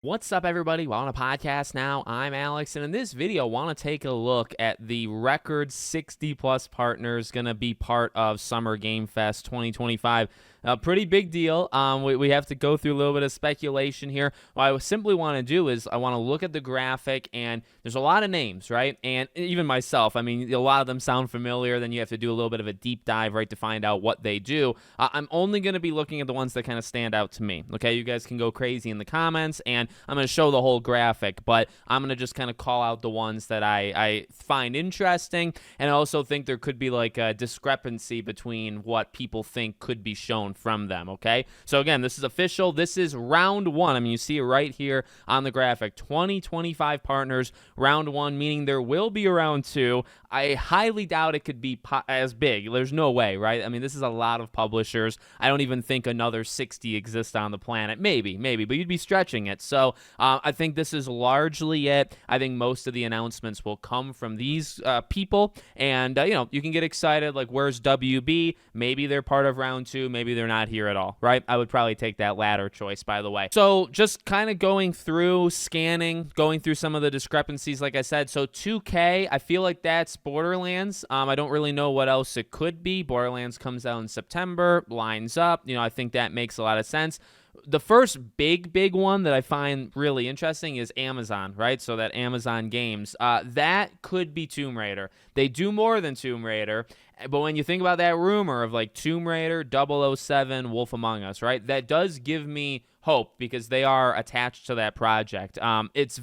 What's up, everybody? Well, on a podcast now, I'm Alex, and in this video, I want to take a look at the record 60-plus partners going to be part of Summer Game Fest 2025. A pretty big deal. We have to go through a little bit of speculation here. What I simply want to do is I want to look at the graphic, and there's a lot of names, right? And even myself, I mean, a lot of them sound familiar. Then you have to do a little bit of a deep dive, right, to find out what they do. I'm only going to be looking at the ones that kind of stand out to me, okay? You guys can go crazy in the comments, and I'm going to show the whole graphic, but I'm going to just kind of call out the ones that I find interesting, and I also think there could be like a discrepancy between what people think could be shown from them, okay? So again, this is official. This is round one. I mean, you see it right here on the graphic. 2025 partners, round one, meaning there will be a round two. I highly doubt it could be as big. There's no way, right? I mean, this is a lot of publishers. I don't even think another 60 exist on the planet. Maybe, but you'd be stretching it. So I think this is largely it. I think most of the announcements will come from these people. And, you can get excited, like, where's WB? Maybe they're part of round two. Maybe they're not here at all, right? I would probably take that latter choice, by the way. So just kind of going through, scanning, going through some of the discrepancies, like I said. So 2K, I feel like that's Borderlands. I don't really know what else it could be. Borderlands comes out in September, lines up. I think that makes a lot of sense. The first big one that I find really interesting is Amazon, right? So that Amazon Games, that could be Tomb Raider. They do more than Tomb Raider, but when you think about that rumor of like Tomb Raider, 007, Wolf Among Us, right? That does give me hope because they are attached to that project. It's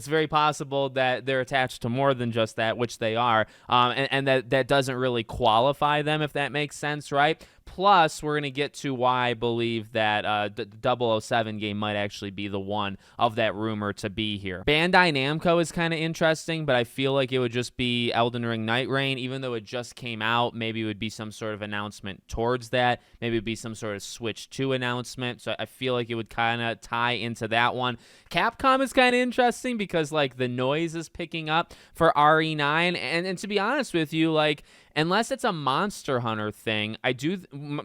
very possible that they're attached to more than just that, which they are, and that doesn't really qualify them, if that makes sense, right? Plus, we're going to get to why I believe that the 007 game might actually be the one of that rumor to be here. Bandai Namco is kind of interesting, but I feel like it would just be Elden Ring Night Rain, even though it just came out. Maybe it would be some sort of announcement towards that. Maybe it would be some sort of Switch 2 announcement. So I feel like it would kind of tie into that one. Capcom is kind of interesting because, like, the noise is picking up for RE9. And to be honest with you, like, unless it's a Monster Hunter thing,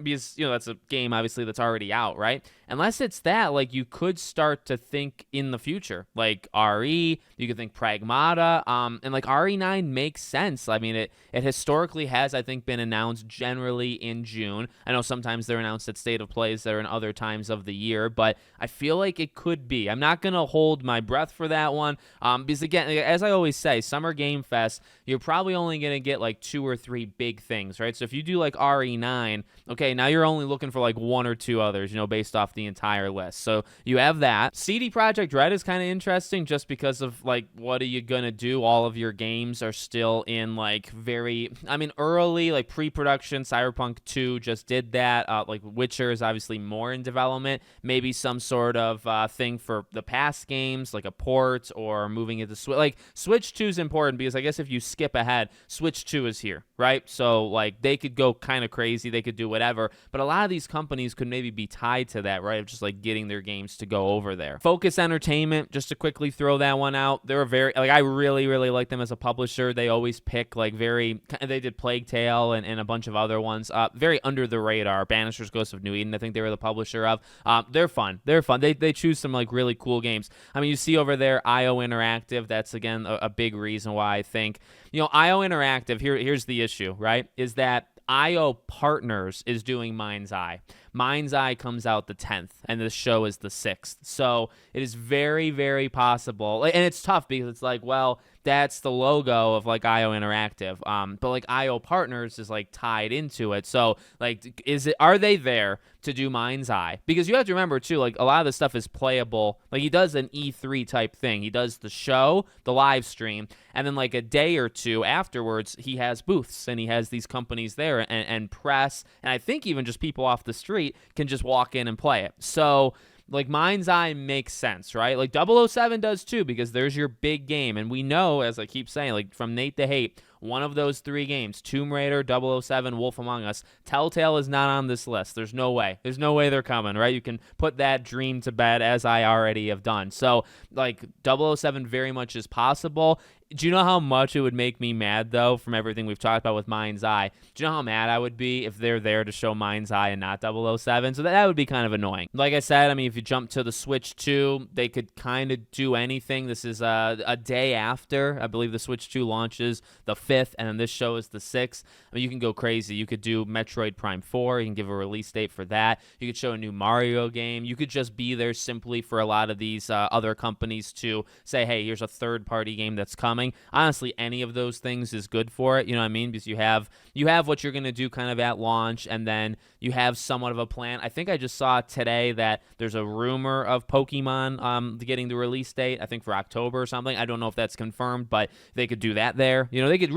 because, that's a game, obviously, that's already out, right? Unless it's that, like, you could start to think in the future, like RE, you could think Pragmata, and, like, RE9 makes sense. I mean, it historically has, I think, been announced generally in June. I know sometimes they're announced at State of Plays that are in other times of the year, but I feel like it could be. I'm not going to hold my breath for that one, because, again, as I always say, Summer Game Fest, you're probably only going to get, like, 2 or 3 big things, right? So if you do like RE9, okay, now you're only looking for like 1 or 2 others, based off the entire list. So you have that. CD Projekt Red is kind of interesting just because of like, what are you going to do? All of your games are still in like early, like pre-production. Cyberpunk 2 just did that. Like Witcher is obviously more in development. Maybe some sort of thing for the past games, like a port or moving it to Switch. Like Switch 2 is important because I guess if you skip ahead, Switch 2 is here, right? So, like, they could go kind of crazy. They could do whatever. But a lot of these companies could maybe be tied to that, right? Of just, like, getting their games to go over there. Focus Entertainment, just to quickly throw that one out. They're I really, really like them as a publisher. They always pick, like, they did Plague Tale and a bunch of other ones. Very under the radar. Banishers, Ghosts of New Eden, I think they were the publisher of. They're fun. They choose some, like, really cool games. I mean, you see over there IO Interactive. That's, again, a big reason why I think, IO Interactive, here's the issue, right, is that IO Partners is doing Mind's Eye. Mind's Eye comes out the 10th, and the show is the 6th. So it is very, very possible. And it's tough because it's like, well, that's the logo of, like, IO Interactive. But, like, IO Partners is, like, tied into it. So, like, are they there to do Mind's Eye? Because you have to remember, too, like, a lot of the stuff is playable. Like, he does an E3 type thing. He does the show, the live stream, and then, like, a day or two afterwards, he has booths, and he has these companies there and press, and I think even just people off the street can just walk in and play it. So, like, Mind's Eye makes sense, right? Like, 007 does too, because there's your big game. And we know, as I keep saying, like, from Nate to Hate, one of those 3 games, Tomb Raider, 007, Wolf Among Us, Telltale is not on this list. There's no way. There's no way they're coming, right? You can put that dream to bed, as I already have done. So, like, 007 very much is possible. Do you know how much it would make me mad, though, from everything we've talked about with Mind's Eye? Do you know how mad I would be if they're there to show Mind's Eye and not 007? So that would be kind of annoying. Like I said, I mean, if you jump to the Switch 2, they could kind of do anything. This is a day after. I believe the Switch 2 launches the 5th, and then this show is the 6th. I mean, you can go crazy. You could do Metroid Prime 4. You can give a release date for that. You could show a new Mario game. You could just be there simply for a lot of these other companies to say, hey, here's a third-party game that's coming. Honestly, any of those things is good for it. You know what I mean? Because you have what you're going to do kind of at launch, and then you have somewhat of a plan. I think I just saw today that there's a rumor of Pokemon getting the release date, I think for October or something. I don't know if that's confirmed, but they could do that there. You know, they could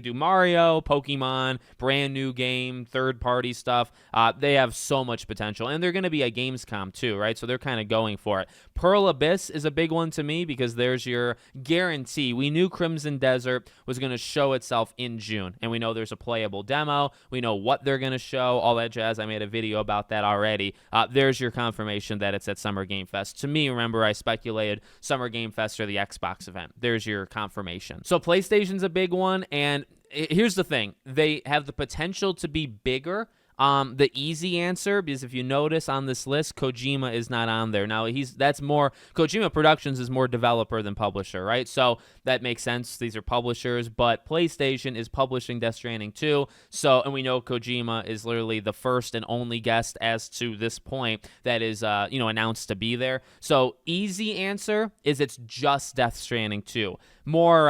do Mario, Pokemon, brand new game, third-party stuff. They have so much potential, and they're going to be at Gamescom too, right? So they're kind of going for it. Pearl Abyss is a big one to me because there's your guarantee. We knew Crimson Desert was going to show itself in June, and we know there's a playable demo. We know what they're going to show, all that jazz. I made a video about that already. There's your confirmation that it's at Summer Game Fest. To me, remember, I speculated Summer Game Fest or the Xbox event. There's your confirmation. So PlayStation's a big one, and here's the thing. They have the potential to be bigger. The easy answer, because if you notice on this list, Kojima is not on there. Now, Kojima Productions is more developer than publisher, right? So that makes sense. These are publishers, but PlayStation is publishing Death Stranding 2. So, and we know Kojima is literally the first and only guest as to this point that is, announced to be there. So easy answer is it's just Death Stranding 2. More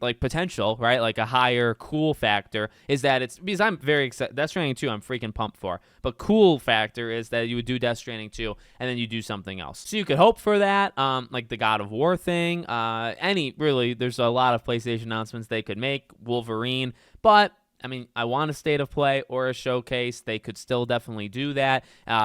like potential, right? Like a higher cool factor is that it's, because I'm very excited. Death Stranding 2, I'm freaking pumped for. But cool factor is that you would do Death Stranding 2 and then you do something else. So you could hope for that, like the God of War thing. There's a lot of PlayStation announcements they could make. Wolverine, but I mean, I want a state of play or a showcase. They could still definitely do that.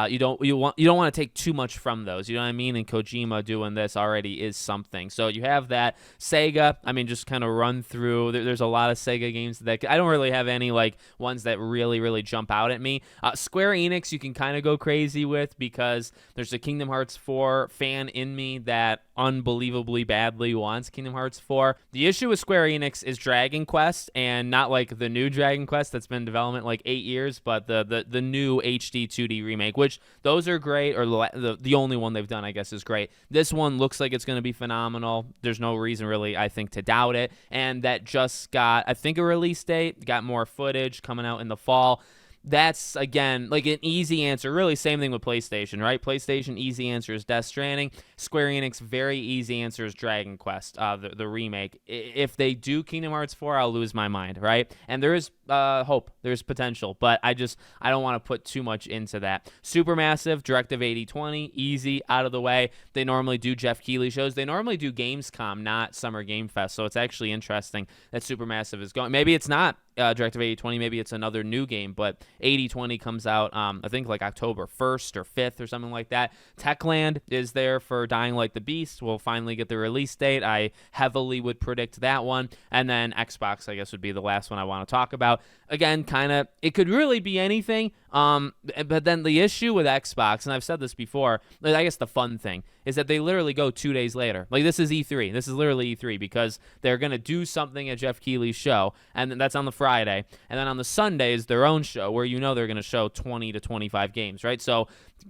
You don't want to take too much from those. You know what I mean? And Kojima doing this already is something. So you have that. Sega, I mean, just kind of run through. There's a lot of Sega games that I don't really have any like ones that really, really jump out at me. Square Enix, you can kind of go crazy with because there's a Kingdom Hearts 4 fan in me that unbelievably badly wants Kingdom Hearts 4. The issue with Square Enix is Dragon Quest, and not like the new Dragon Quest that's been in development like 8 years, but the new HD 2D remake, which those are great, or the only one they've done, I guess, is great. This one looks like it's going to be phenomenal. There's no reason really, I think, to doubt it, and that just got, I think, a release date, got more footage coming out in the fall. That's, again, like an easy answer. Really, same thing with PlayStation, right? PlayStation, easy answer is Death Stranding. Square Enix, very easy answer is Dragon Quest, the remake. If they do Kingdom Hearts 4, I'll lose my mind, right? And there is hope. There's potential. But I don't want to put too much into that. Supermassive, Directive 8020, easy, out of the way. They normally do Jeff Keighley shows. They normally do Gamescom, not Summer Game Fest. So it's actually interesting that Supermassive is going. Maybe it's not Directive 8020, maybe it's another new game, but 8020 comes out, I think like October 1st or 5th or something like that. Techland is there for Dying Like the Beast. We'll finally get the release date. I heavily would predict that one. And then Xbox, I guess, would be the last one I want to talk about. Again, kind of, it could really be anything. But then the issue with Xbox, and I've said this before, I guess the fun thing is that they literally go 2 days later. Like, this is E3. This is literally E3 because they're going to do something at Jeff Keighley's show, and that's on the Friday. And then on the Sunday is their own show where they're going to show 20 to 25 games, right? So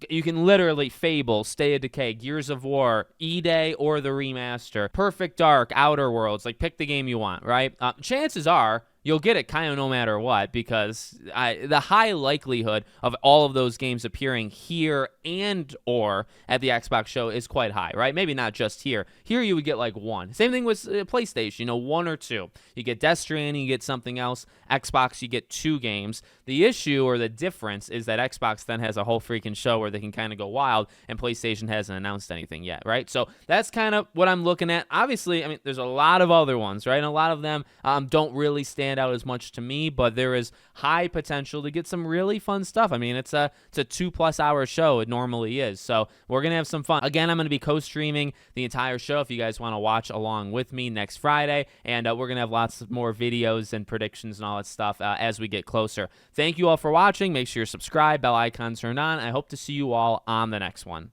you can literally Fable, State of Decay, Gears of War, E-Day, or the remaster, Perfect Dark, Outer Worlds. Like, pick the game you want, right? Chances are you'll get it kind of no matter what, because the high likelihood of all of those games appearing here and or at the Xbox show is quite high, right? Maybe not just here. Here you would get like one. Same thing with PlayStation, one or two. You get Death Stranding, you get something else. Xbox, you get 2 games. The issue or the difference is that Xbox then has a whole freaking show where they can kind of go wild, and PlayStation hasn't announced anything yet, right? So that's kind of what I'm looking at. Obviously, I mean, there's a lot of other ones, right? And a lot of them don't really stand out as much to me, but there is high potential to get some really fun stuff. I mean, it's a 2+ hour show. It normally is. So we're going to have some fun. Again, I'm going to be co-streaming the entire show if you guys want to watch along with me next Friday, and we're going to have lots more videos and predictions and all that stuff as we get closer. Thank you all for watching. Make sure you're subscribed, bell icon turned on. I hope to see you all on the next one.